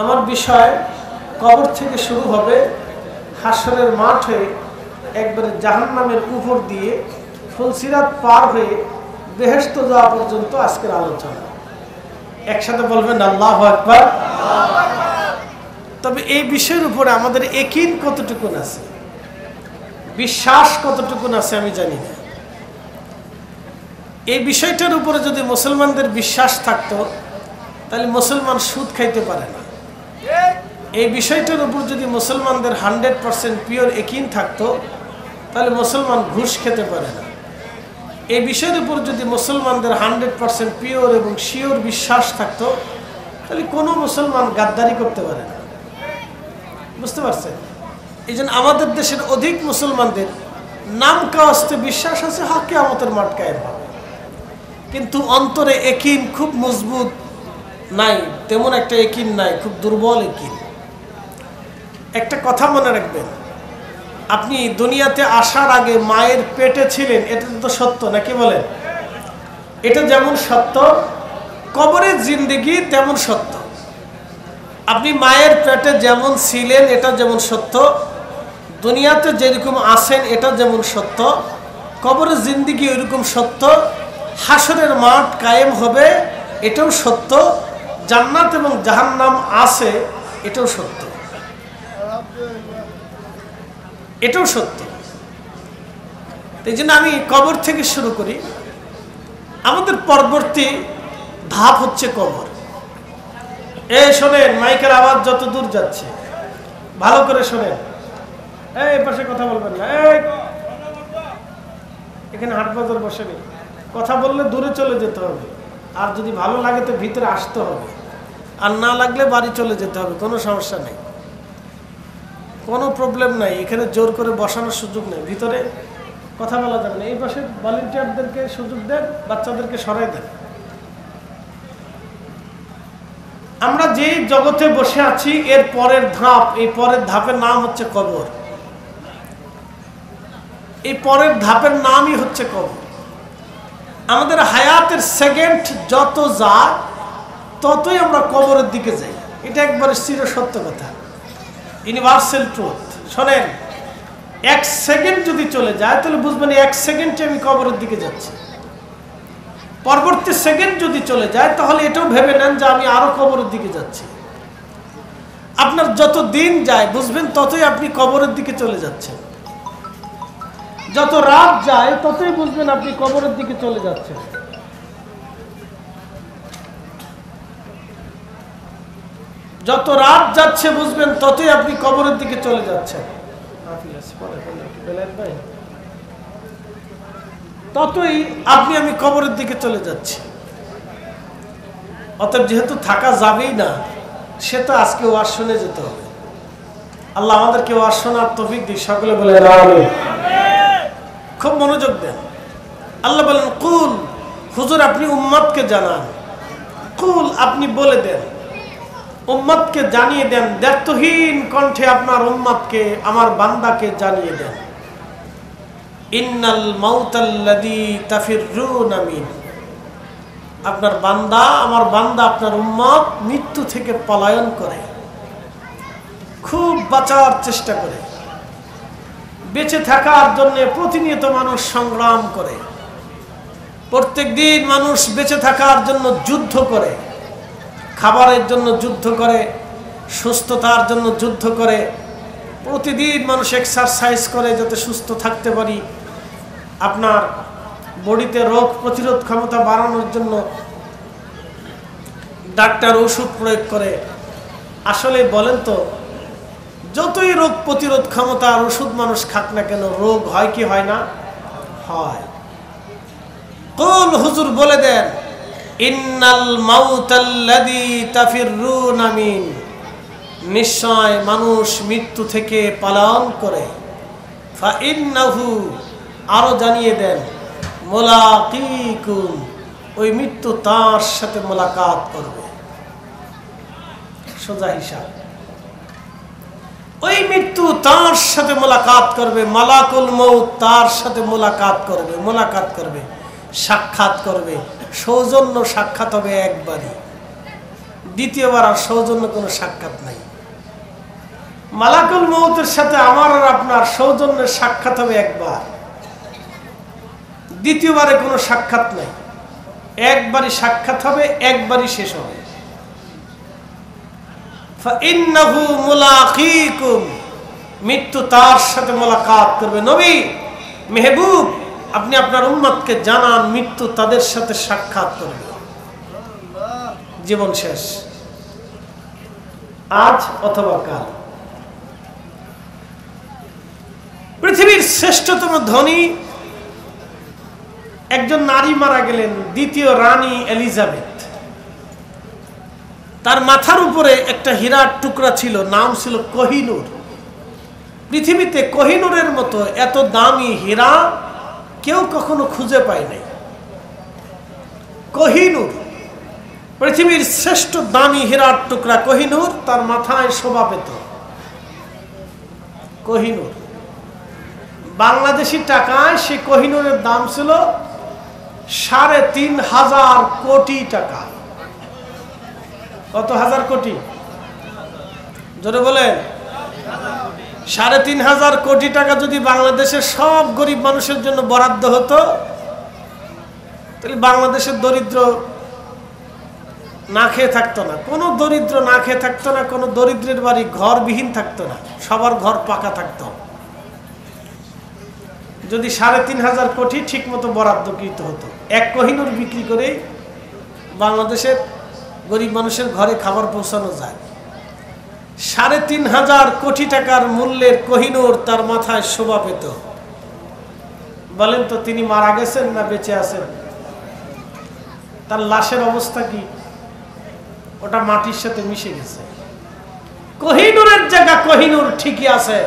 আমার বিষয় কবর থেকে শুরু হবে হাসরের মাঠ হয়ে একবারে জাহান্নামের উপর দিয়ে ফুলসিরাত পার হয়ে বেহেশত যাওয়া পর্যন্ত আজকের আলোচনা। একসাথে বলবেন আল্লাহু আকবার। তবে এই বিষয়ের উপরে আমাদের ইয়াকিন কতটুকুন আছে, বিশ্বাস কতটুকুন আছে আমি জানি না। এই বিষয়টার উপরে যদি মুসলমানদের বিশ্বাস থাকতো তাহলে মুসলমান সুদ খাইতে পারে না। এই বিষয়টার উপর যদি মুসলমানদের 100% পিওর ইয়াকিন থাকতো তাহলে মুসলমান ঘুষ খেতে পারে না। এই বিষয়ের উপর যদি মুসলমানদের 100% পিওর এবং শিওর বিশ্বাস থাকতো তাহলে কোনো মুসলমান গাদ্দারি করতে পারে না। বুঝতে পারছেন? এই জন্য আমাদের দেশের অধিক মুসলমানদের নাম কাওয়াস্তে বিশ্বাস আছে কিয়ামতের মাঠ কায়েম হবে, কিন্তু অন্তরে ইয়াকিন খুব মজবুত নাই, তেমন একটা ইয়াকিন নাই, খুব দুর্বল ইয়াকিন। একটা কথা মনে রাখবেন, আপনি দুনিয়াতে আসার আগে মায়ের পেটে ছিলেন, এটা তো সত্য নাকি বলেন? এটা যেমন সত্য, কবরের জিন্দেগি তেমন সত্য। আপনি মায়ের পেটে যেমন ছিলেন এটা যেমন সত্য, দুনিয়াতে যেরকম আছেন এটা যেমন সত্য, কবরের জিন্দেগি ওইরকম সত্য, হাসরের মাঠ কায়েম হবে এটাও সত্য, জান্নাত এবং জাহান্নাম আছে এটাও সত্য, এটাও সত্য। এই জন্য আমি কবর থেকে শুরু করি। আমাদের পরবর্তী ধাপ হচ্ছে কবর। এই শোনেন, মাইকের আওয়াজ যত দূর যাচ্ছে ভালো করে শোনেন। এই পাশে কথা বলবেন না, এখানে হাট বাজার বসেনি, কথা বললে দূরে চলে যেতে হবে, আর যদি ভালো লাগে তো ভিতরে আসতে হবে, আর না লাগলে বাড়ি চলে যেতে হবে, কোনো সমস্যা নেই, কোনো প্রবলেম নাই। এখানে জোর করে বসানোর সুযোগ নেই, ভিতরে কথা বলা যাবে না। এই পাশে ভলান্টিয়ারদেরকে সুযোগ দেন, বাচ্চাদেরকে সরাই দেন। আমরা যে জগতে বসে আছি এর পরের ধাপ, এই পরের ধাপের নাম হচ্ছে কবর। এই পরের ধাপের নামই হচ্ছে কবর। আমাদের হায়াতের সেকেন্ড যত যায় ততই আমরা কবরের দিকে যাই, এটা একবারে চির সত্য কথা, ইউনিভার্সাল ট্রুথ। শোনেন, 1 সেকেন্ড যদি চলে যায় তাহলে বুঝবেন 1 সেকেন্ডে আমি কবরের দিকে যাচ্ছি। পরবর্তী সেকেন্ড যদি চলে যায় তাহলে এটাও ভেবে নেন যে আমি আরো কবরের দিকে যাচ্ছি। আপনার যত দিন যায় বুঝবেন ততই আপনি কবরের দিকে চলে যাচ্ছেন, যত রাত যায় ততই বুঝবেন আপনি কবরের দিকে চলে যাচ্ছেন। যত রাত যাচ্ছে বুঝবেন ততই আপনি কবরের দিকে চলে যাচ্ছেন, ততই আপনি আমি কবরের দিকে চলে যাচ্ছি। অতএব যেহেতু থাকা যাবেই না, সে তো আজকে ওয়াজ শুনে যেতে হবে। আল্লাহ আমাদেরকে ওয়াজ শোনার তৌফিক দিন, সকলে বলে আমিন। খুব মনোযোগ দেন। আল্লাহ বলেন, কুল, হুজুর আপনি উম্মতকে জানান, কুল আপনি বলে দেন, উম্মতকে জানিয়ে দেন, দ্ব্যর্থহীন কণ্ঠে আপনার উম্মতকে, আমার বান্দাকে জানিয়ে দেন, ইন্নাল মাউতাল্লাযী তাফিররুনা মিন, আপনার বান্দা, আমার বান্দা, আপনার উম্মত মৃত্যু থেকে পলায়ন করে, খুব বাঁচার চেষ্টা করে, বেঁচে থাকার জন্য প্রতিনিয়ত মানুষ সংগ্রাম করে, প্রত্যেক দিন মানুষ বেঁচে থাকার জন্য যুদ্ধ করে, খাবারের জন্য যুদ্ধ করে, সুস্থতার জন্য যুদ্ধ করে, প্রতিদিন মানুষ এক্সারসাইজ করে যাতে সুস্থ থাকতে পারি, আপনার বডিতে রোগ প্রতিরোধ ক্ষমতা বাড়ানোর জন্য ডাক্তার ওষুধ প্রয়োগ করে। আসলে বলেন তো, যতই রোগ প্রতিরোধ ক্ষমতা আর ওষুধ মানুষ খাক না কেন, রোগ হয় কি হয় না? হয়। কুল, হুজুর বলে দেন, ইন্নাল মাউতাল্লাযী তাফিররুনা মিন, নিশ্চয় মানুষ মৃত্যু থেকে পলায়ন করে, ফাইন্নাহু, আরো জানিয়ে দেন, মুলাকিকুম, ওই মৃত্যু তার সাথে মোলাকাত করবে। সোজা হিসাব, ওই মৃত্যু তার সাথে মোলাকাত করবে, মালাকুল মউত তার সাথে মোলাকাত করবে, সাক্ষাৎ করবে। সৌজন্য সাক্ষাৎ হবে একবারই, দ্বিতীয়বার আর সৌজন্য কোনো সাক্ষাৎ নাই। মালাকুল মউতের সাথে আমার আর আপনার সৌজন্যের সাক্ষাৎ হবে একবার, দ্বিতীয়বারে কোনো সাক্ষাৎ নাই। একবারই সাক্ষাৎ হবে, একবারই শেষ হবে। ফাইন্নাহু মুলাকীকুম, মৃত্যু তার সাথে মোলাকাত করবে। নবী মেহবুব, আপনি আপনার উম্মতকে জানান মৃত্যু তাদের সাথে সাক্ষাৎ করবে, জীবন শেষ, আজ অথবা কাল। পৃথিবীর শ্রেষ্ঠতম ধনী একজন নারী মারা গেলেন, দ্বিতীয় রানী এলিজাবেথ। তার মাথার উপরে একটা হীরার টুকরা ছিল, নাম ছিল কোহিনূর। পৃথিবীতে কোহিনূরের মতো এত দামি হীরা কেউ কখনো খুঁজে পায় নাই। কোহিনূর পৃথিবীর শ্রেষ্ঠ দামি হীরার টুকরা কোহিনূর, তার মাথায় শোভা পেত। কোহিনূর বাংলাদেশি টাকায় সে কোহিনূরের দাম ছিল ৩,৫০০ কোটি টাকা। কত হাজার কোটি? জোরে বলেন। ৩,৫০০ কোটি টাকা যদি বাংলাদেশের সব গরিব মানুষের জন্য বরাদ্দ হতো, তাহলে বাংলাদেশের দরিদ্র না খেয়ে থাকতো না, কোনো দরিদ্র না খেয়ে থাকতো না, কোনো দরিদ্রের বাড়ি ঘরবিহীন থাকতো না, সবার ঘর পাকা থাকতো, যদি ৩,৫০০ কোটি ঠিক মতো বরাদ্দকৃত হতো। এক কোহিনূর বিক্রি করে বাংলাদেশের গরিব মানুষের ঘরে খাবার পৌঁছানো যায়। ৩,৫০০ কোটি টাকার মূল্যের কোহিনূর তার মাথায় শোভা পেত। বলেন তো, তিনি মারা গেছেন না বেঁচে আছেন? তার লাশের অবস্থা কি? ওটা মাটির সাথে মিশে গেছে। কোহিনূরের জায়গা কোহিনূর ঠিকই আছে,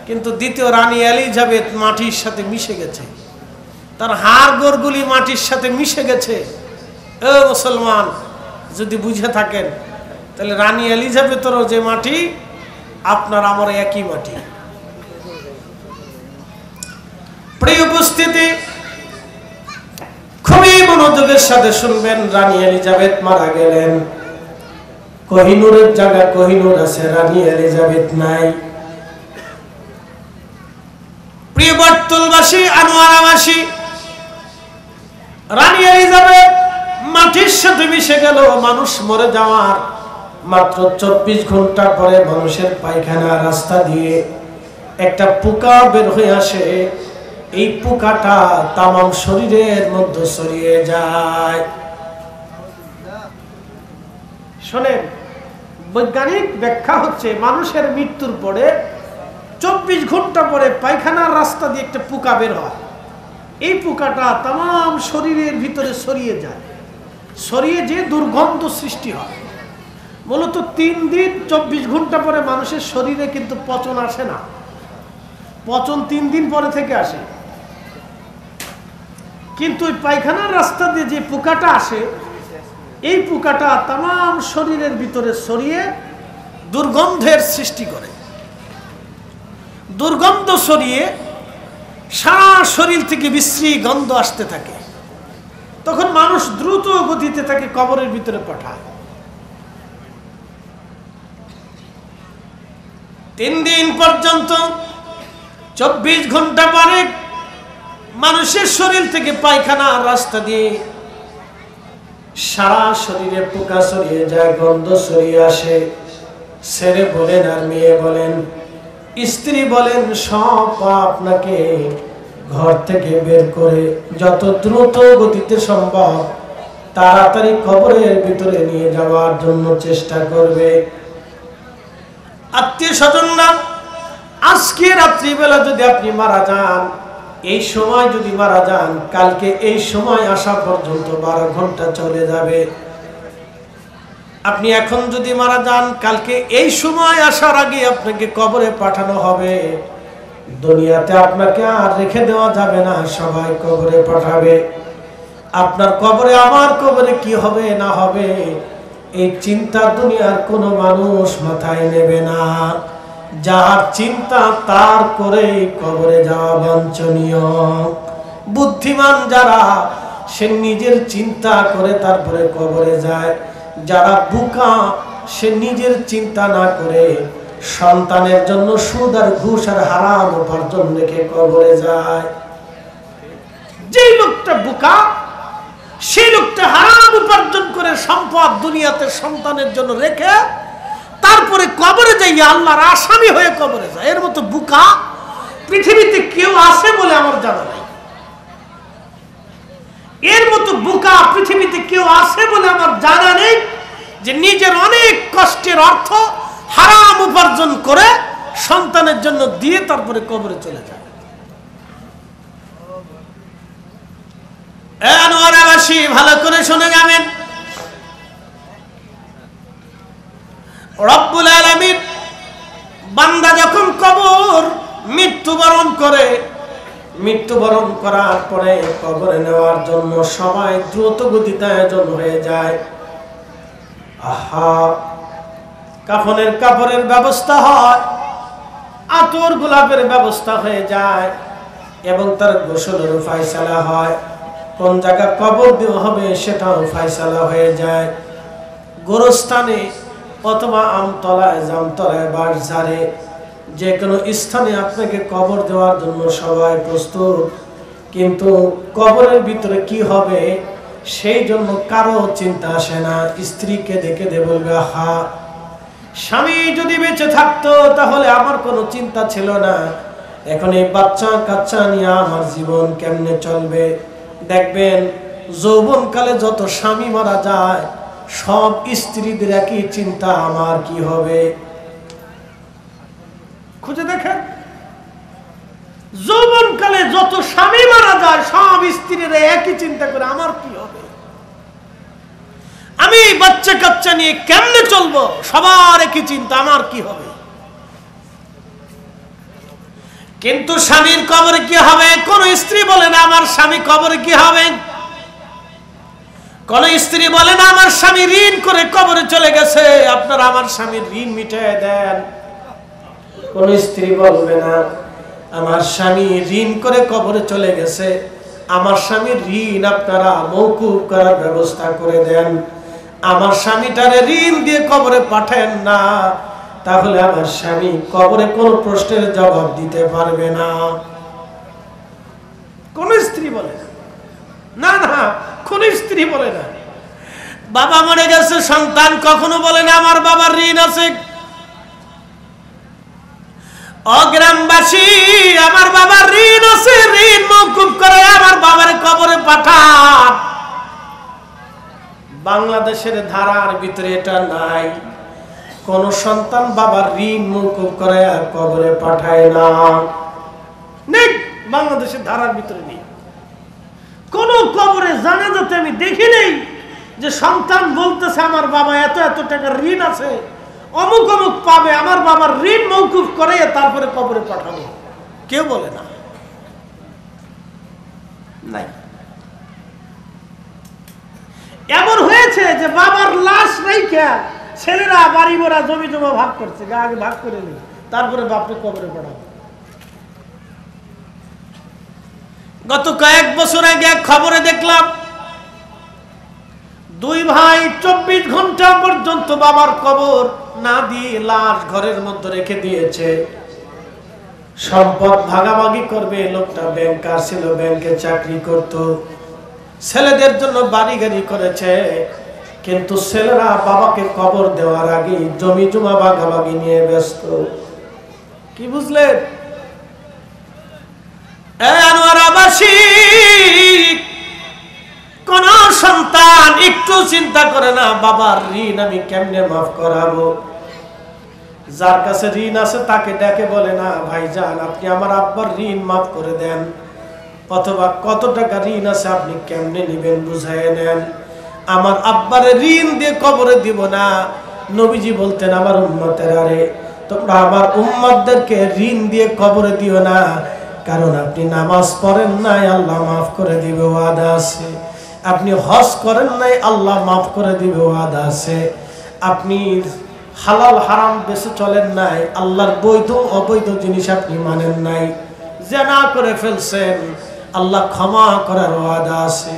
কিন্তু দ্বিতীয় রানী এলিজাবেথ মাটির সাথে মিশে গেছে, তার হাড় গোড়গুলি মাটির সাথে মিশে গেছে। ও মুসলমান, যদি বুঝে থাকেন তাহলে রানী এলিজাবেথেরও যে মাটি, আপনার আমার একই মাটি। প্রিয় উপস্থিতি, খুবই মনোযোগের সাথে শুনবেন। রানী এলিজাবেথ মারা গেলেন, কোহিনূরের জায়গা কোহিনূর আছে, রানী এলিজাবেথ নাই। প্রিয় বটতলবাসী, আনোয়ারাবাসী, রানী এলিজাবেথ মাটির সাথে মিশে গেল। মানুষ মরে যাওয়ার মাত্র ২৪ ঘন্টা পরে মানুষের পায়খানা রাস্তা দিয়ে একটা পোকা বের হয়ে আসে। এই পোকাটা তামাম শরীরের মধ্যে ছড়িয়ে যায়। শোনেন, বৈজ্ঞানিক ব্যাখ্যা হচ্ছে মানুষের মৃত্যুর পরে ২৪ ঘন্টা পরে পায়খানার রাস্তা দিয়ে একটা পোকা বের হয়। এই পোকাটা তামাম শরীরের ভিতরে ছড়িয়ে যায়, ছড়িয়ে যে দুর্গন্ধ সৃষ্টি হয়। মূলত ৩ দিন ২৪ ঘন্টা পরে মানুষের শরীরে কিন্তু পচন আসে না, পচন ৩ দিন পরে থেকে আসে। কিন্তু ওই পায়খানার রাস্তা দিয়ে যে পোকাটা আসে, এই পোকাটা তামাম শরীরের ভিতরে ছড়িয়ে দুর্গন্ধের সৃষ্টি করে। দুর্গন্ধ ছড়িয়ে সারা শরীর থেকে বিশ্রী গন্ধ আসতে থাকে। তখন মানুষ দ্রুত গতিতে তাকে কবরের ভিতরে পাঠায়। ৩ দিন পর্যন্ত ২৪ ঘন্টা পরে মানুষের শরীর থেকে পায়খানা রাস্তা দিয়ে সারা শরীরে পোকা ছড়িয়ে যায়, গন্ধ ছড়িয়ে আসে। ছেলে বলেন আর মেয়ে বলেন, স্ত্রী বলেন, সব আপনাকে ঘর থেকে বের করে যত দ্রুত গতিতে সম্ভব তাড়াতাড়ি কবরের ভিতরে নিয়ে যাওয়ার জন্য চেষ্টা করবে। আত্মীয় স্বজনরা, আজকে রাত্রিবেলা যদি আপনি মারা যান, এই সময় যদি মারা যান, কালকে এই সময় আসা পর্যন্ত 12 ঘন্টা চলে যাবে। আপনি এখন যদি মারা যান, কালকে এই সময় আসার আগে আপনাকে কবরে পাঠানো হবে। দুনিয়াতে আপনাকে আর রেখে দেওয়া যাবে না, সবাই কবরে পাঠাবে। আপনার কবরে, আমার কবরে কি হবে না হবে, এই চিন্তা দুনিয়ার কোনো মানুষ মাথায় নেবে না। যার চিন্তা তার করে কবরে যাওয়া বাঞ্ছনীয়। বুদ্ধিমান যারা, সে নিজের চিন্তা করে তারপরে কবরে যায়। যারা বোকা সে নিজের চিন্তা না করে সন্তানের জন্য সুদ আর ঘুষ আর হারাম উপার্জন রেখে কবরে যায়। যেই লোকটা বোকা সেই লোকটা হারাম উপার্জন করে সম্পদ দুনিয়াতে সন্তানের জন্য রেখে তারপরে কবরে যাইয়া আল্লাহর আসামি হয়ে কবরে যায়। এর মতো বোকা পৃথিবীতে কেউ আছে বলে আমার জানা নাই। এর মতো বোকা পৃথিবীতে কেউ আছে বলে আমার জানা নেই যে নিজের অনেক কষ্টের অর্থ হারাম উপার্জন করে সন্তানের জন্য দিয়ে তারপরে কবরে চলে যায়। আনোয়ারাবাসী ভালো করে শুনে যাবেন, রব্বুল আলামিন বান্দা যখন কবর মৃত্যুবরণ করে, মৃত্যুবরণ করার পরে কবরে নেওয়ার জন্য সবাই দ্রুত গতিতে আয়োজন হয়ে যায়। আহা, কাফনের কাপড়ের ব্যবস্থা হয়, আতর গোলাপের ব্যবস্থা হয়ে যায় এবং তার গোসলের ফয়সালা হয়। কোন জায়গায় কবর দেওয়া হবে সেটাও ফয়সালা হয়ে যায়। গোরস্থানে অথবা আমতলায়, জামতলায়, বাঁশঝাড়ে যে কোনো স্থানে আপনাকে কবর দেওয়ার জন্য সবাই প্রস্তুত, কিন্তু কবরের ভিতরে কি হবে সেই জন্য কারো চিন্তা আসে না। স্ত্রীকে দেখে দে বলবে, হা স্বামী যদি বেঁচে থাকতো তাহলে আমার কোনো চিন্তা ছিল না, এখন এই বাচ্চা কাচ্চা নিয়ে আমার জীবন কেমনে চলবে। দেখবেন যৌবনকালে যত স্বামী মারা যায় সব স্ত্রীদের একই চিন্তা, আমার কি হবে। খুঁজে দেখেন, যৌবনকালে যত স্বামী মারা যায় সব স্ত্রীরা একই চিন্তা করে, আমার কি হবে, আমি বাচ্চা কাচ্চা নিয়ে কেমনে চলবো, সবার একই চিন্তা, আমার কি হবে। কিন্তু স্বামীর কবরে কি হবে কোন স্ত্রী বলে না আমার স্বামী কবরে কি হবে। কোন স্ত্রী বলে না আমার স্বামী ঋণ করে কবরে চলে গেছে, আপনারা আমার স্বামীর ঋণ মিটিয়ে দেন। কোন স্ত্রী বলবে না আমার স্বামী ঋণ করে কবরে চলে গেছে, আমার স্বামীর ঋণ আপনারা মওকুফ করার ব্যবস্থা করে দেন, আমার স্বামীটারে ঋণ দিয়ে কবরে পাঠান না, তাহলে আমার স্বামী কবরে কোন প্রশ্নের জবাব দিতে পারবে না। কোন স্ত্রী বলে না, না কোন স্ত্রী বলে না। বাবা মরে গেছে সন্তান কখনো বলে না আমার বাবার ঋণ আছে। অগ্রামবাসী আমার বাবার ঋণ আছে, ঋণ মওকুফ করে আমার বাবার কবরে পাঠান। বাংলাদেশের ধারার ভিতরে এটা নাই, কোন সন্তান বাবার ঋণ মওকুফ করে আর কবরে পাঠায় না। নেই, বাংলাদেশের ধারার ভিতরে নেই। কোন কবরে জানাজাতে আমি দেখি নেই যে সন্তান বলতেছে আমার বাবা এত এত টাকার ঋণ আছে, অমুক অমুক পাবে, আমার বাবার ঋণ মওকুফ করে তারপরে কবরে পাঠাবো, কেউ বলে না। নাই, এমন হয়েছে যে বাবার লাশ রাইখা ছেলেরা বাড়ি ভরা জমি জমা ভাগ করছে, আগে ভাগ করে নি তারপরে বাপরে কবরে পাঠাবো। গত কয়েক বছর আগে এক খবরে দেখলাম দুই ভাই 24 ঘন্টা পর্যন্ত বাবার কবর না দিয়ে লাশ ঘরের মধ্যে রেখে দিয়েছে। সম্পদ ভাগাভাগি করবে, লোকটা ব্যাংকার ছিল, ব্যাংকে চাকরি করত, ছেলেদের জন্য বাড়ি গাড়ি করেছে, কিন্তু ছেলেরা বাবাকে কবর দেওয়ার আগে জমি জমা ভাগাভাগি নিয়ে ব্যস্ত। কি বুঝলেন? আনোয়ারাবাসী কোন সন্তান একটু চিন্তা করে না বাবার ঋণ আমি কেমনে মাফ করাবো। যার কাছে ঋণ আছে তাকে ডেকে বলে না ভাইজান আপনি আমার আব্বার ঋণ মাফ করে দেন, অথবা কত টাকা ঋণ আছে আপনি কেমনে নিবেন বুঝাইয়ে নেন, আমার আব্বারে ঋণ দিয়ে কবরে দিব না। নবীজি বলতেন আমার উম্মতের আরে তোমরা আমার উম্মতদেরকে ঋণ দিয়ে কবরে দিও না, কারণ আপনি নামাজ পড়েন নাই আল্লাহ মাফ করে দিবে ওয়াদা আছে, আপনি হজ করেন নাই আল্লাহ মাফ করে দিবে ওয়াদা আছে, আপনি হালাল হারাম বেঁচে চলেন নাই, আল্লাহর বৈধ অবৈধ জিনিস আপনি মানেন নাই, জিনা করে ফেলছেন আল্লাহ ক্ষমা করার ওয়াদা আছে,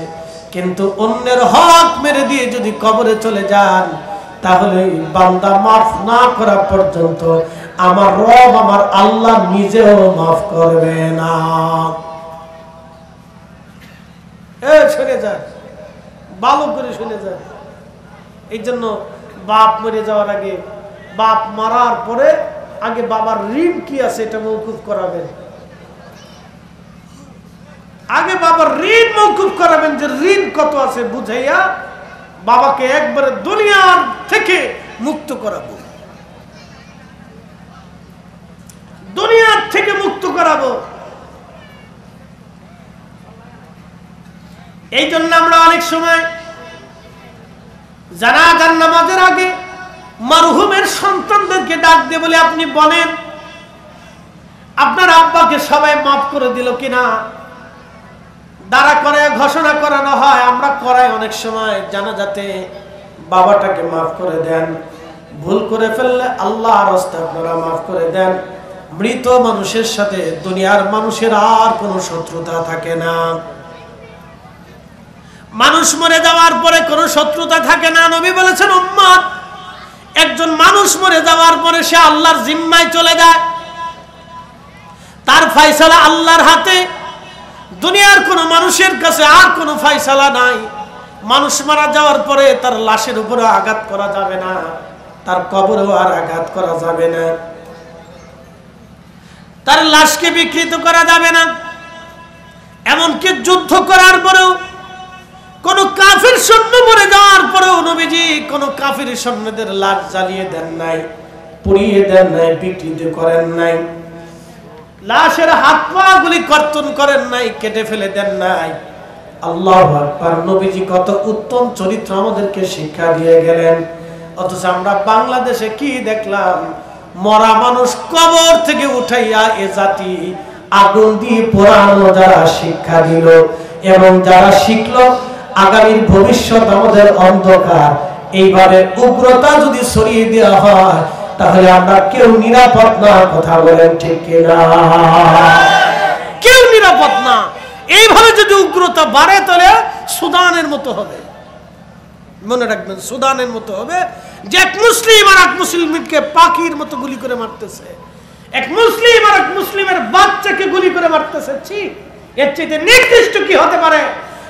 কিন্তু অন্যের হক মেরে দিয়ে যদি কবরে চলে যান, তাহলে বান্দা মাফ না করা পর্যন্ত আমার রব, আমার আল্লাহ নিজেও মাফ করবে না। শুনে যান, ভালো করে শুনে যান। এই জন্য বাপ মরে যাওয়ার আগে, বাপ মারার পরে আগে বাবার ঋণ কি আছে এটা মওকুফ করাবেন। আগে বাবার ঋণ মওকুফ করাবেন, যে ঋণ কত আছে বুঝাইয়া বাবাকে একবারে দুনিয়ার থেকে মুক্ত করাবো, দুনিয়ার থেকে মুক্ত করাবো। এই জন্য আমরা অনেক সময় জানাজার নামাজের আগে মরহুমের সন্তানদেরকে ডাক দিয়ে বলে, আপনি বলেন আপনার আব্বাকে সবাই মাফ করে দিল কিনা। দাঁড়া করে ঘোষণা করানো হয়, আমরা করাই অনেক সময়, জানাজাতে বাবাটাকে মাফ করে দেন, ভুল করে ফেললে আল্লাহর রাস্তা আপনারা মাফ করে দেন। মৃত মানুষের সাথে দুনিয়ার মানুষের আর কোনো শত্রুতা থাকে না। মানুষ মরে যাওয়ার পরে কোনো শত্রুতা থাকে না। নবী বলেছেন, উম্মত একজন মানুষ মরে যাওয়ার পরে সে আল্লাহর জিম্মায় চলে যায়, তার ফয়সালা আল্লাহর হাতে। দুনিয়ার কোনো মানুষের কাছে আর কোনো ফয়সালা নাই। মানুষ মারা যাওয়ার পরে তার লাশের উপরে আঘাত করা যাবে না, তার কবরেও আর আঘাত করা যাবে না, তার লাশকে বিকৃত করা যাবে না। এমনকি যুদ্ধ করার পরেও, কোন কাফির সৈন্য মরে যাওয়ার পরেও নবীজি কোন কাফির সৈন্যদের লাশ জ্বালিয়ে দেন নাই, পুড়িয়ে দেন নাই, বিকৃত করেন নাই, লাশের হাত পা গুলি কর্তন করেন নাই, কেটে ফেলে দেন নাই। আল্লাহু আকবার। নবীজি কত উত্তম চরিত্র আমাদেরকে শিক্ষা দিয়ে গেলেন। অথচ আমরা বাংলাদেশে কি দেখলাম, মরা মানুষ কবর থেকে উঠাইয়া এ জাতি আগুন দিয়ে পোড়ানো যারা শিক্ষা দিল এবং যারা শিখলো, আগামীর ভবিষ্যৎ আমাদের অন্ধকার। এইভাবে উগ্রতা যদি ছড়িয়ে দেওয়া হয়, তাহলে আমরা কেউ নিরাপদ না। কথা বলেন ঠিক কিনা? কেউ নিরাপদ না। এইভাবে যদি উগ্রতা বাড়ে, তাহলে সুদানের মতো হবে। মনে রাখবেন, সুদানের মতো হবে, যে এক মুসলিম আর এক মুসলিমকে পাখির মতো গুলি করে মারতেছে, এক মুসলিম আর এক মুসলিমের বাচ্চাকে গুলি করে মারতেছে। ঠিক এর চাইতে নির্দিষ্ট কি হতে পারে,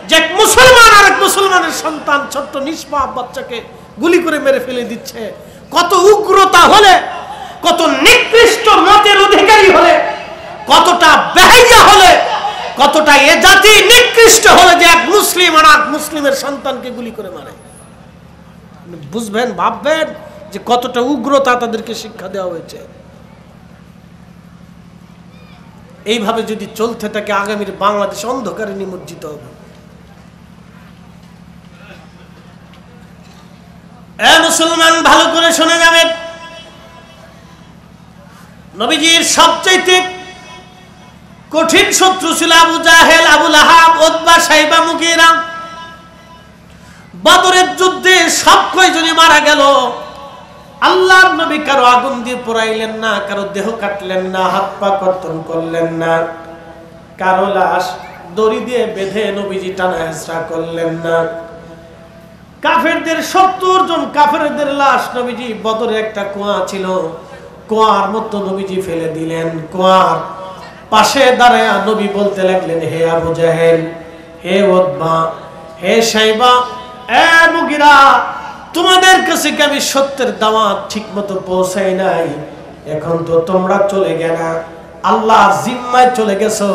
যে এক মুসলমান আর এক মুসলমানের সন্তান ছোট্ট নিষ্পাপ বাচ্চাকে গুলি করে মেরে ফেলে দিচ্ছে। কত উগ্রতা হলে, কত নিকৃষ্ট মতের অধিকারী হলে, কতটা বেহাইয়া হলে, কতটা এ জাতি নিকৃষ্ট হলে যে এক মুসলিম আর এক মুসলিমের সন্তানকে গুলি করে মারে। বুঝবেন, ভাববেন যে কতটা উগ্রতা তাদেরকে শিক্ষা দেওয়া হয়েছে। এইভাবে যদি চলতে থাকে, আগামীর বাংলাদেশ অন্ধকারে নিমজ্জিত হবে। মুসলমান ভালো করে শুনে যাবেন, নবীজির সবচাইতে কঠিন শত্রু ছিল আবু জাহেল, আবু লাহাব, উতবা, সাইবা, মুগীরা। বদরের যুদ্ধে সব কয়জনই মারা গেল। আল্লাহর নবী কারো আগুন দিয়ে পোড়াইলেন না, কারো দেহ কাটলেন না, হাত পা কর্তন করলেন না, কারো লাশ দড়ি দিয়ে বেঁধে নবীজি টানা হেঁচড়া করলেন না। কাফেরদের 70 জন কাফেরদের লাশ নবীজি, বদরে একটা কুয়া ছিল, কুয়ার মধ্যে নবীজি ফেলে দিলেন। কুয়ার পাশে দাঁড়ায়া নবী বলতে লাগলেন, হে আবু জাহেল, হে উতবা, হে সাইবা, হে মুগীরা, তোমাদের কাছে কি আমি সত্যের দাওয়াত ঠিক মতো পৌঁছাই নাই? এখন তো তোমরা চলে গেলা, আল্লাহ জিম্মায় চলে গেছো,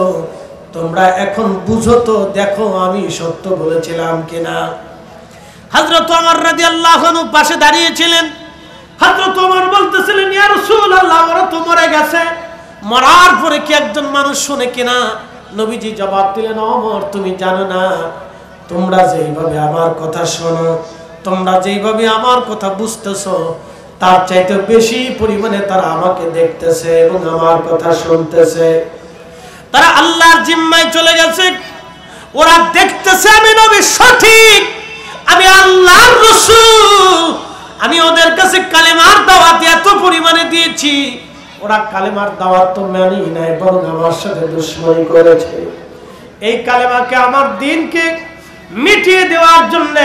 তোমরা এখন বুঝো তো, দেখো আমি সত্য বলেছিলাম কিনা। হযরত ওমর রাদিয়াল্লাহু আনহু পাশে দাঁড়িয়ে ছিলেন। হযরত ওমর বলতেছিলেন, ইয়া রাসূলুল্লাহ, ওরা তো মরে গেছে, মরার পরে কি একজন মানুষ শুনে কিনা? নবীজি জবাব দিলেন, ওমর তুমি জানো না, তোমরা যেইভাবে আমার কথা শোনো, তোমরা যেইভাবে আমার কথা বুঝতেছো, তার চাইতে বেশি পরিমাণে তারা আমাকে দেখতেছে এবং আমার কথা শুনতেছে। তারা আল্লাহর জিম্মায় চলে গেছে, ওরা দেখতেছে আমি নবী সঠিক, আমি আল্লাহর রাসূল, আমি ওদের কাছে কালেমার দাওয়াত এত পরিমাণে দিয়েছি, ওরা কালেমার দাওয়াত তো মানি নাই, বরং আমার সাথে দুশমনি করেছে। এই কালেমাকে, আমার দ্বীনকে মিটিয়ে দেওয়ার জন্য,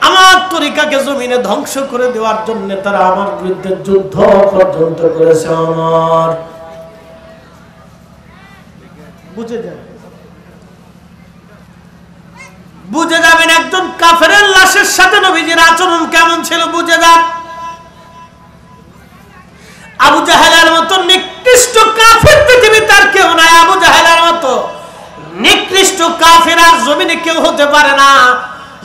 আমার তরিকাকে জমিনে ধ্বংস করে দেওয়ার জন্য তারা আমার বিরুদ্ধে যুদ্ধ পর্যন্ত করেছে। আমার বুঝে যাবেন একজন কাফেরের লাশের সাথে নবীজির আচরণ কেমন ছিল, বুঝে যান। আবু জাহেলের মতো নিকৃষ্ট কাফের পৃথিবীতে আর কেউ নাই। আবু জাহেলের মতো নিকৃষ্ট কাফের আর জমিনে কেউ হতে পারে না,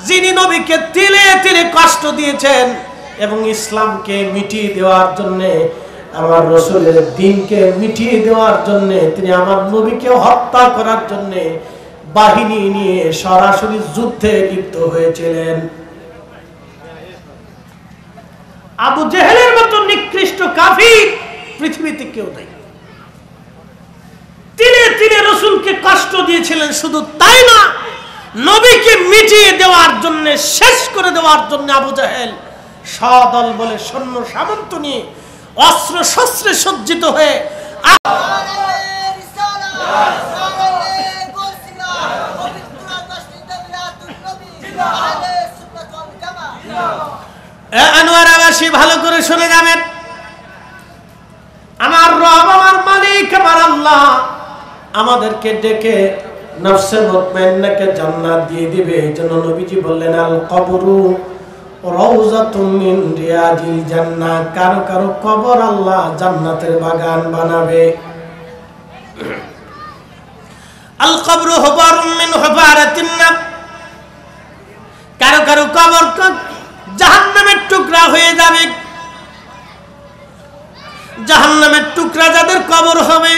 যিনি নবীকে তিলে তিলে কষ্ট দিয়েছেন এবং ইসলামকে মিটিয়ে দেওয়ার জন্য, আমার রাসূলের দ্বীনকে মিটিয়ে দেওয়ার জন্য, তিনি আমার নবীকে হত্যা করার জন্য বাহিনী নিয়ে সরাসরি যুদ্ধে লিপ্ত হয়েছিলেন। আবু জেহেলের মতো নিকৃষ্ট কাফির পৃথিবীতে কেউ নাই। তিলে তিলে রাসূলকে কষ্ট দিয়েছিলেন, শুধু তাই না, নবীকে মিটিয়ে দেওয়ার জন্য, শেষ করে দেওয়ার জন্য আবু জাহেল সদল বলে সৈন্য সামন্ত নিয়ে অস্ত্র শস্ত্রে সজ্জিত হয়ে আনোয়ারাবাসী ভালো করে শুনে যাবেন। আমার রব, আমার মালিক, আমার আল্লাহ আমাদেরকে ডেকে নফসে মুতমাইন্নাকে জান্নাত দিয়ে দিবে। এই জন্য নবীজি বললেন, আল কবরু রাউযাতুম মিন রিয়াজিল জান্নাহ, কারো কারো কবর আল্লাহ জান্নাতের বাগান বানাবে। আল কবরু হুবারুম মিন হুবারাতিন নার, কারো কারো কবর জাহান্নামের টুকরা হয়ে যাবে। জাহান্নামের টুকরা যাদের কবর হবে,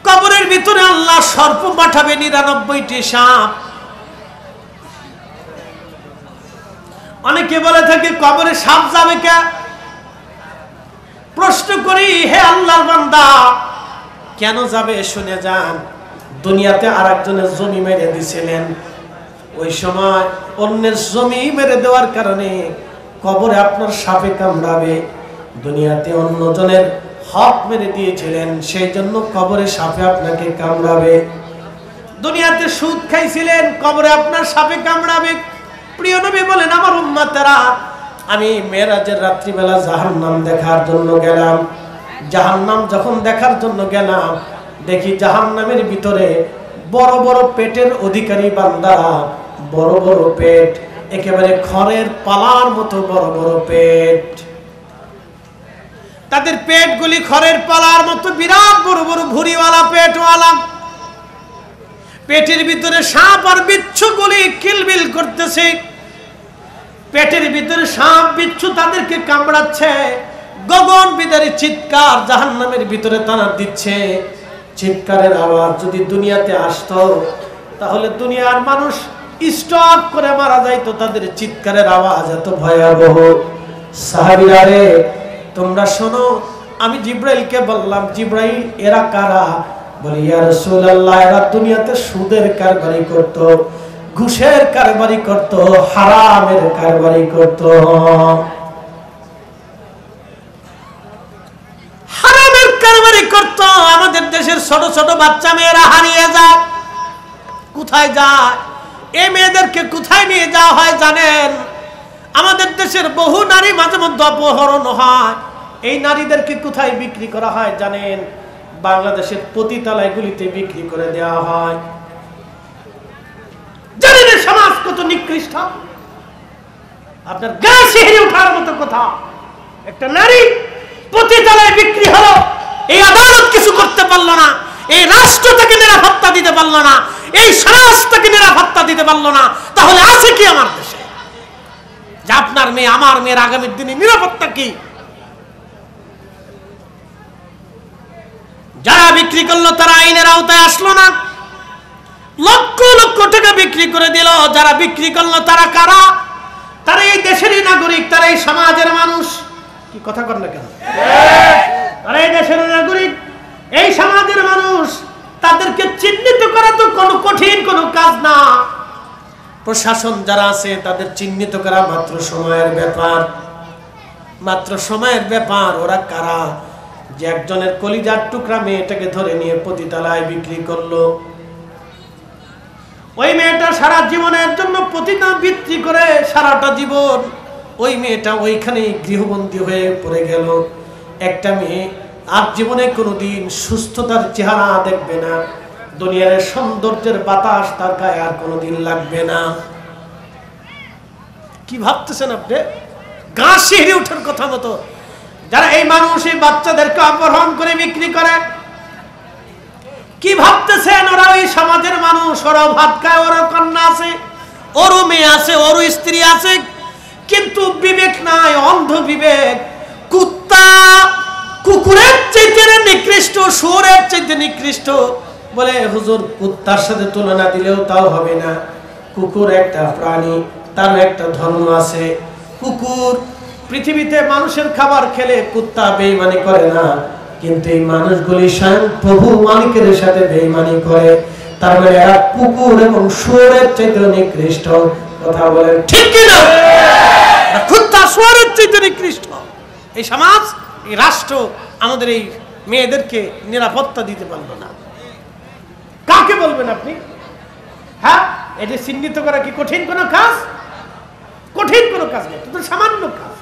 কবরের ভিতরে আল্লাহ সর্প পাঠাবে 99টি সাপ। অনেকে বলে থাকে কবরে সাপ যাবে কে? প্রশ্ন করি, হে আল্লাহর বান্দা, কেন যাবে শুনে যান। দুনিয়াতে আরেকজনের জমি মেরে দিছিলেন, ওই সময় অন্যের জমি মেরে দেওয়ার কারণে কবরে আপনার সাপে কামড়াবে। দুনিয়াতে অন্যজনের হক মেরে দিয়েছিলেন, সেই জন্য কবরে সাপে আপনাকে কামড়াবে। দুনিয়াতে সুদ খাইছিলেন, কবরে আপনার সাপে কামড়াবে। প্রিয় নবী বলেন, আমার উম্মতেরা, আমি মেরাজের রাত্রিবেলা জাহান্নাম দেখার জন্য গেলাম। জাহান্নাম যখন দেখার জন্য গেলাম, দেখি জাহান্নামের ভিতরে বড় বড় পেটের অধিকারী বান্দারা, বড় বড় পেট, একেবারে খড়ের পালার মতো বড় বড় পেট। তাদের পেটগুলি খড়ের পালার মতো বিরাট বড় বড় ভুঁড়িওয়ালা পেটওয়ালা। পেটের ভিতরে সাপ আর বিচ্ছুগুলি কিলবিল করতেছে। পেটের ভিতরে সাপ বিচ্ছু তাদেরকে কামড়াচ্ছে। গগন বিদারী চিৎকার জাহান্নামের ভিতরে তারা দিচ্ছে। চিৎকারের আওয়াজ যদি দুনিয়াতে আসতো, তাহলে দুনিয়ার মানুষ স্টক করে মারা যাইতো। তাদের চিৎকারের আওয়াজ এত ভয়াবহ। সাহাবীরা রে, তোমরা শোনো, আমি জিব্রাইলকে বললাম, জিব্রাইল এরা কারা? বলে, ইয়া রাসূলুল্লাহ, এরা দুনিয়াতে সুদের কারবারি করত, ঘুষের কারবারি করত, হারামের কারবারি করত। হারামের কারবারি করত। আমাদের দেশের ছোট ছোট বাচ্চা মেয়েরা হারিয়ে যায়। কোথায় যায়? এই মেয়েদেরকে কোথায় নিয়ে যাওয়া হয় জানেন? আমাদের দেশের বহু নারী মাঝে মধ্যে অপহরণ হয়। এই নারীদেরকে কোথায় বিক্রি করা হয় জানেন? বাংলাদেশের পতিতালয়গুলিতে বিক্রি করে দেওয়া হয়। জানেন সমাজ কত নিকৃষ্ট? আপনার গা শিহরে ওঠার মতো কথা। একটা নারী পতিতালয়ে বিক্রি হলো, এই আদালত কিছু করতে পারলো না, এই রাষ্ট্র তাকে নিরাপত্তা দিতে পারলো না, এই সমাজ তাকে নিরাপত্তা দিতে পারলো না। তাহলে আছে কি আমার দেশে? যে আপনার মেয়ে, আমার মেয়ের আগামীর দিনে নিরাপত্তা কি? যারা বিক্রি করলো তারা আইনের আওতায় আসলো না, লক্ষ লক্ষ টাকা বিক্রি করে দিল। যারা বিক্রি করলো তারা কারা? তারা এই দেশেরই নাগরিক, তারা এই সমাজের মানুষ। কি কথা কর না কেন? তারা এই দেশের নাগরিক, এই সমাজের মানুষ। তাদেরকে চিহ্নিত করা তো কোনো কঠিন কোনো কাজ না। প্রশাসন যারা আছে তাদের চিহ্নিত করা মাত্র সময়ের ব্যাপার, মাত্র সময়ের ব্যাপার। ওরা কারা? যে একজনের কলিজার টুকরা মেয়েটাকে ধরে নিয়ে পতিতালয়ে বিক্রি করলো। ওই মেয়েটা সারা জীবনের জন্য প্রতিদিন বিক্রি করে সারাটা জীবন ওই মেয়েটা ওইখানে গৃহবন্দী হয়ে পড়ে গেল। একটা মেয়ে আর জীবনে কোনোদিন সুস্থতার চেহারা দেখবে না, দুনিয়ার সৌন্দর্যের বাতাস তার গায়ে আর কোনোদিন লাগবে না। কি ভাবতেছেন আপনি? গা শিহরে ওঠার কথা মতো যারা এই মানুষ এই বাচ্চাদেরকে অপহরণ করে বিক্রি করে, কি ভাবতেছেন ওরা ওই সমাজের মানুষ? ওরা ভাত খায়, ওর কন্যা আছে, ওরও মেয়ে আছে, ওরও স্ত্রী আছে, কিন্তু বিবেক নাই, অন্ধ বিবেক। কুত্তা কুকুরের চাইতে নিকৃষ্ট, শুয়োরের চাইতে নিকৃষ্ট বলে হুজুর কুত্তার সাথে তুলনা দিলেও তাও হবে না। কুকুর একটা প্রাণী, তার একটা ধর্ম আছে। কুকুর পৃথিবীতে মানুষের খাবার খেলে কুত্তা বেঈমানি করে না, কিন্তু এই মানুষগুলি স্বয়ং প্রভু মালিকের সাথে বেঈমানি করে। তার মানে এরা কুকুর এবং শুয়োরের চাইতে নিকৃষ্ট। কথা বলেন ঠিক কি না? কুত্তা শুয়োরের চাইতে নিকৃষ্ট। এই সমাজ, এই রাষ্ট্র আমাদের এই মেয়েদেরকে নিরাপত্তা দিতে পারলো না। কাকে বলবেন আপনি? হ্যাঁ, এটি চিহ্নিত করা কি কঠিন কোনো কাজ? কঠিন কোনো কাজ না, তো সামান্য কাজ।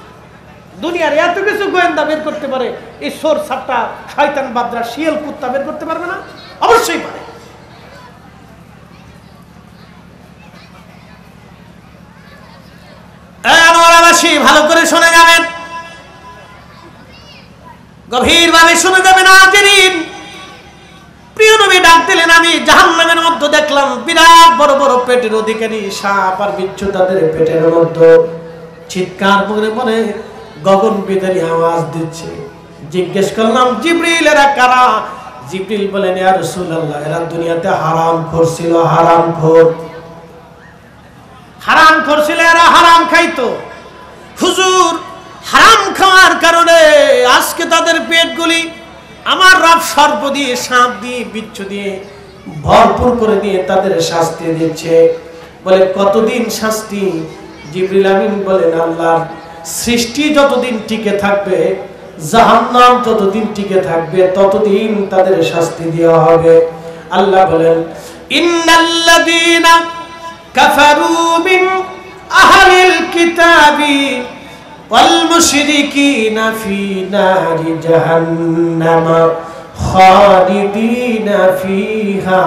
দুনিয়ার এত কিছু গোয়েন্দা বের করতে পারে, এই সোর সাপটা শয়তান বাদরা শিয়াল কুত্তা বের করতে পারবে না? অবশ্যই পারে। ভালো করে শুনে যাবেন, গভীর ভাবে শুনে যাবেন। আজরিন, প্রিয় নবী ডাক দিলেন, আমি জাহান্নামের মধ্যে দেখলাম বিরাট বড় বড় পেটের অধিকারী সাপ আর বিচ্ছু তাদের পেটের মধ্যে চিৎকার করে মনে গগন বিদারী আওয়াজ দিচ্ছে। জিজ্ঞেস করলাম, জিবরিল এরা কারা? জিবরিল বলেন, ইয়া রাসূলুল্লাহ, এরা দুনিয়াতে হারামখোর ছিল, হারামখোর ছিল, এরা হারাম খাইতো। হুজুর, হারাম খাওয়ার কারণে আজকে তাদের পেটগুলি আমার রব সর্প দিয়ে, সাপ দিয়ে, বিচ্ছু দিয়ে ভরপুর করে দিয়ে তাদের শাস্তি দিচ্ছে। বলে কতদিন শাস্তি? জিবরিল আমিন বলেন, আল্লাহর সৃষ্টি যতদিন টিকে থাকবে, জাহান্নাম যতদিন টিকে থাকবে, ততদিন তাদের শাস্তি দেওয়া হবে। আল্লাহ বলেন, ইন্নাল্লাযীনা কাফারু মিন আহলিল কিতাবি ওয়াল মুশরিকিনা ফি নারি জাহান্নাম খালিদিনা ফিহা।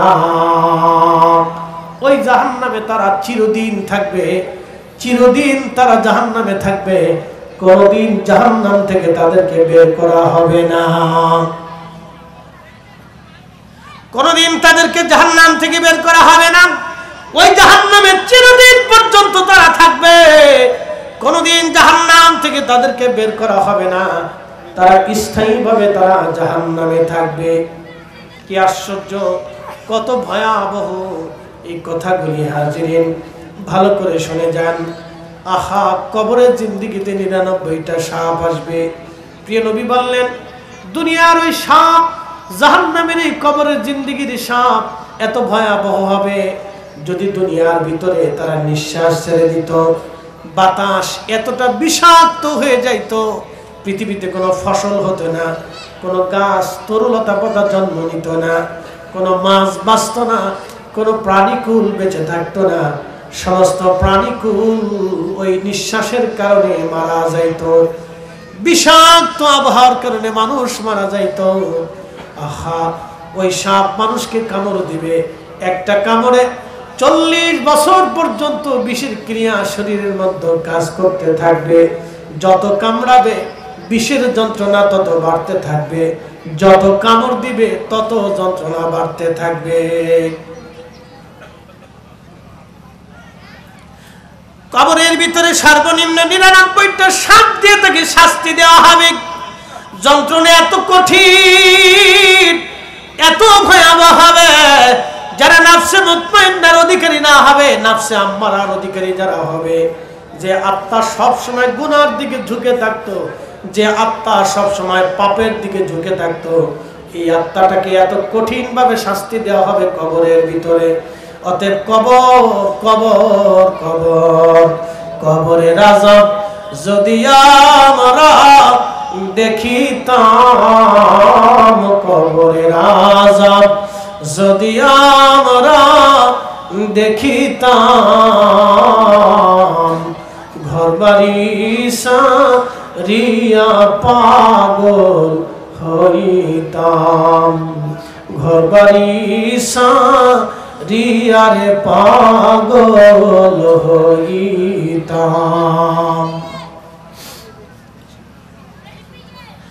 ওই জাহান্নামে তারা চিরদিন থাকবে, চিরদিন তারা জাহান্নামে থাকবে, কোনদিন জাহান্নাম থেকে তাদেরকে বের করা হবে না। কোনদিন তাদেরকে জাহান্নাম থেকে বের করা হবে না। ওই জাহান্নামে চিরদিন পর্যন্ত তারা থাকবে, কোনদিন জাহান্নাম থেকে তাদেরকে বের করা হবে না। তারা স্থায়ীভাবে তারা জাহান্নামে থাকবে। কি আশ্চর্য, কত ভয়াবহ এই কথাগুলি। হাজিরিন, ভালো করে শুনে যান। আহা, কবরের জিন্দেগিতে 99টা সাপ আসবে। প্রিয় নবী বললেন, দুনিয়ার ওই সাপ, জাহান্নামের এই কবরের জিন্দেগির সাপ এত ভয়াবহ হবে, যদি দুনিয়ার ভিতরে তারা নিঃশ্বাস ছেড়ে দিত, বাতাস এতটা বিষাক্ত হয়ে যাইত, পৃথিবীতে কোনো ফসল হতো না, কোনো গাছ তরুলতা পাতা জন্ম নিত না, কোনো মাছ বাঁচত না, কোনো প্রাণীকুল বেঁচে থাকতো না। সমস্ত প্রাণীকুল ওই নিঃশ্বাসের কারণে মারা যাইত, বিষাক্ত আবহাওয়ার কারণে মানুষ মারা যাইত। আহা, ওই সাপ মানুষকে কামড় দিবে, একটা কামড়ে 40 বছর পর্যন্ত বিষের ক্রিয়া শরীরের মধ্যে কাজ করতে থাকবে। যত কামড়াবে বিষের যন্ত্রণা তত বাড়তে থাকবে, যত কামড় দিবে তত যন্ত্রণা বাড়তে থাকবে। কবরের ভিতরে সর্বনিম্ন 99টা সাপ দিয়ে তাকে শাস্তি দেওয়া হবে। যন্ত্রণা এত কঠিন, এত ভয়াবহ হবে, যারা নাফসে মুতমাইন্নার অধিকারী না হবে, নাফসে আম্মারার অধিকারী যারা হবে, যে আত্মা সব সময় গুনার দিকে ঝুঁকে থাকতো, যে আত্মা সব সময় পাপের দিকে ঝুঁকে থাকতো, এই আত্মাটাকে এত কঠিন ভাবে শাস্তি দেওয়া হবে কবরের ভিতরে। অতএব কবর কবর কবর, কবরের আযাব যদি আমরা দেখিতাম, কবরের আযাব যদি আমরা দেখিতাম, ঘর বাড়ি সারিয়া পাগল হইতাম, ঘর বাড়ি সারিয়া রে পাগল হইতাম।